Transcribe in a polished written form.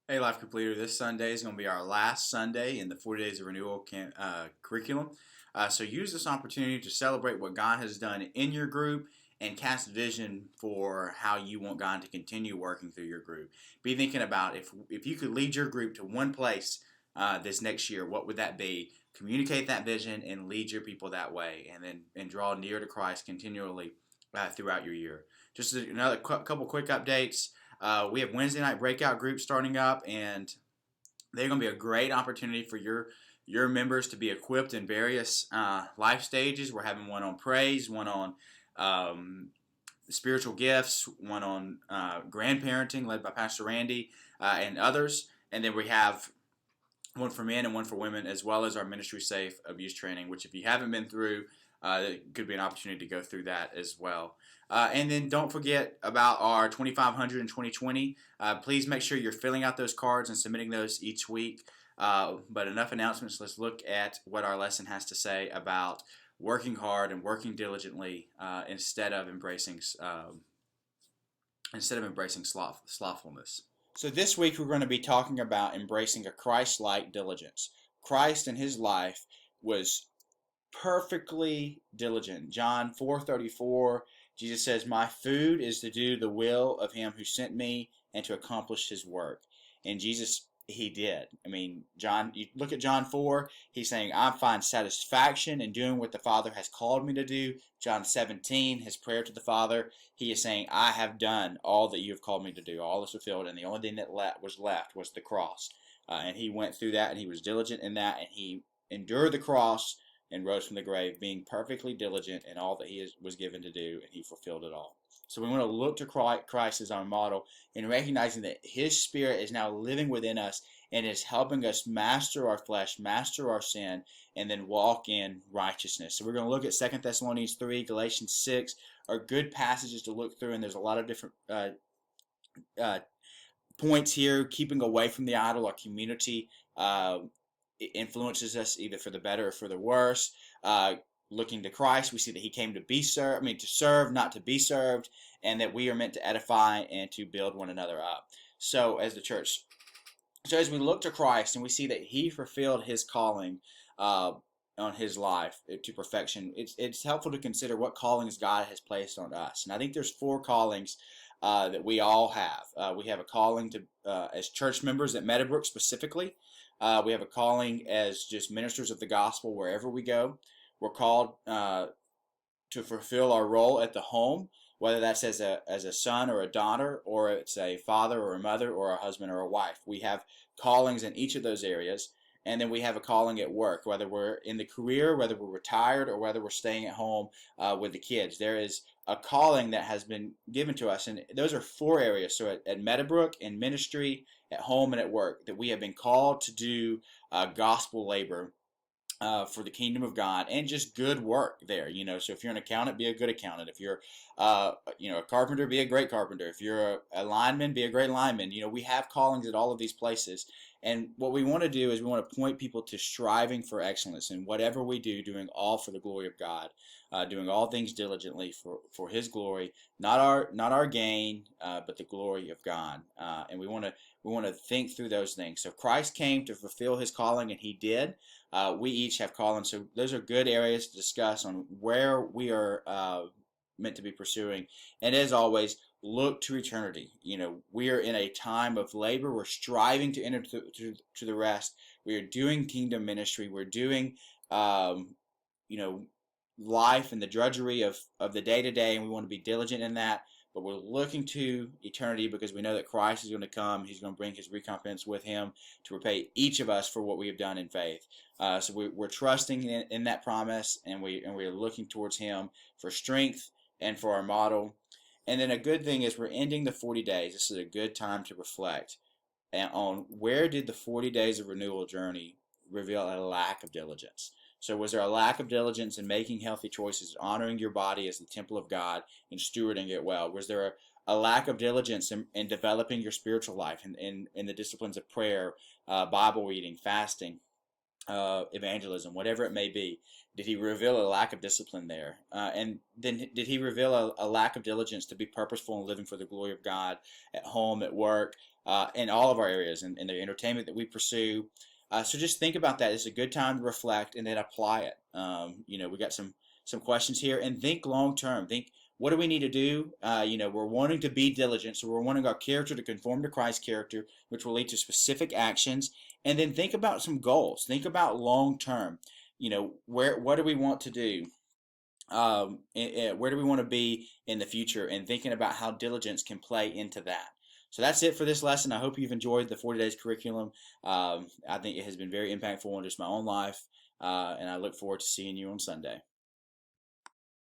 Hey, Life Completer, this Sunday is going to be our last Sunday in the 40 Days of Renewal curriculum. So use this opportunity to celebrate what God has done in your group and cast vision for how you want God to continue working through your group. Be thinking about if you could lead your group to one place this next year, what would that be? Communicate that vision and lead your people that way, and draw near to Christ continually throughout your year. Just another couple quick updates. We have Wednesday night breakout groups starting up, and they're going to be a great opportunity for your members to be equipped in various life stages. We're having one on praise, one on spiritual gifts, one on grandparenting, led by Pastor Randy and others, and then we have one for men and one for women, as well as our ministry safe abuse training, which if you haven't been through, it could be an opportunity to go through that as well. And then don't forget about our 2500 and 2020. Please make sure you're filling out those cards and submitting those each week. But enough announcements. Let's look at what our lesson has to say about working hard and working diligently instead of embracing slothfulness. So this week we're going to be talking about embracing a Christ-like diligence. Christ in his life was perfectly diligent. John 4:34, Jesus says, "My food is to do the will of him who sent me and to accomplish his work." And Jesus, he did. I mean, John, you look at John 4, he's saying, "I find satisfaction in doing what the Father has called me to do." John 17, his prayer to the Father, he is saying, "I have done all that you have called me to do." All is fulfilled, and the only thing that was left was the cross. And he went through that, and he was diligent in that, and he endured the cross and rose from the grave, being perfectly diligent in all that was given to do, and he fulfilled it all. So we want to look to Christ as our model, and recognizing that his Spirit is now living within us and is helping us master our flesh, master our sin, and then walk in righteousness. So we're going to look at 2 Thessalonians 3, Galatians 6, are good passages to look through, and there's a lot of different uh, points here. Keeping away from the idol, our community it influences us either for the better or for the worse. Looking to Christ, we see that he came to be served, to serve, not to be served, and that we are meant to edify and to build one another up. So as the church, as we look to Christ and we see that he fulfilled his calling on his life to perfection, it's helpful to consider what callings God has placed on us. And I think there's four callings that we all have. We have a calling to as church members at Meadowbrook specifically. We have a calling as just ministers of the gospel wherever we go. We're called to fulfill our role at the home, whether that's as a son or a daughter, or it's a father or a mother or a husband or a wife. We have callings in each of those areas. And then we have a calling at work, whether we're in the career, whether we're retired, or whether we're staying at home with the kids. There is a calling that has been given to us, and those are four areas. So at Meadowbrook, in ministry, at home, and at work, that we have been called to do gospel labor for the kingdom of God and just good work there. So if you're an accountant, be a good accountant. If you're a carpenter, be a great carpenter. If you're a lineman, be a great lineman. We have callings at all of these places. And what we want to do is we want to point people to striving for excellence in whatever we do, doing all for the glory of God, doing all things diligently for His glory, not our gain, but the glory of God. And we want to think through those things. So Christ came to fulfill His calling, and He did. We each have callings, so those are good areas to discuss on where we are meant to be pursuing. And as always, look to eternity. We are in a time of labor. We're striving to enter to the rest. We are doing kingdom ministry. We're doing, life and the drudgery of the day to day, and we want to be diligent in that. But we're looking to eternity because we know that Christ is going to come. He's going to bring his recompense with him to repay each of us for what we have done in faith. So we're trusting in that promise, and we're looking towards him for strength and for our model. And then a good thing is we're ending the 40 days. This is a good time to reflect on where did the 40 days of renewal journey reveal a lack of diligence. So was there a lack of diligence in making healthy choices, honoring your body as the temple of God, and stewarding it well? Was there a lack of diligence in developing your spiritual life in the disciplines of prayer, Bible reading, fasting, evangelism, whatever it may be? Did he reveal a lack of discipline there? And then did he reveal a lack of diligence to be purposeful in living for the glory of God at home, at work, in all of our areas, and the entertainment that we pursue? So just think about that. It's a good time to reflect and then apply it. We got some questions here, and think long term. Think, what do we need to do? We're wanting to be diligent, so we're wanting our character to conform to Christ's character, which will lead to specific actions. And then think about some goals. Think about long term. What do we want to do? Where do we want to be in the future? And thinking about how diligence can play into that. So that's it for this lesson. I hope you've enjoyed the 40 days curriculum. I think it has been very impactful in just my own life, and I look forward to seeing you on Sunday.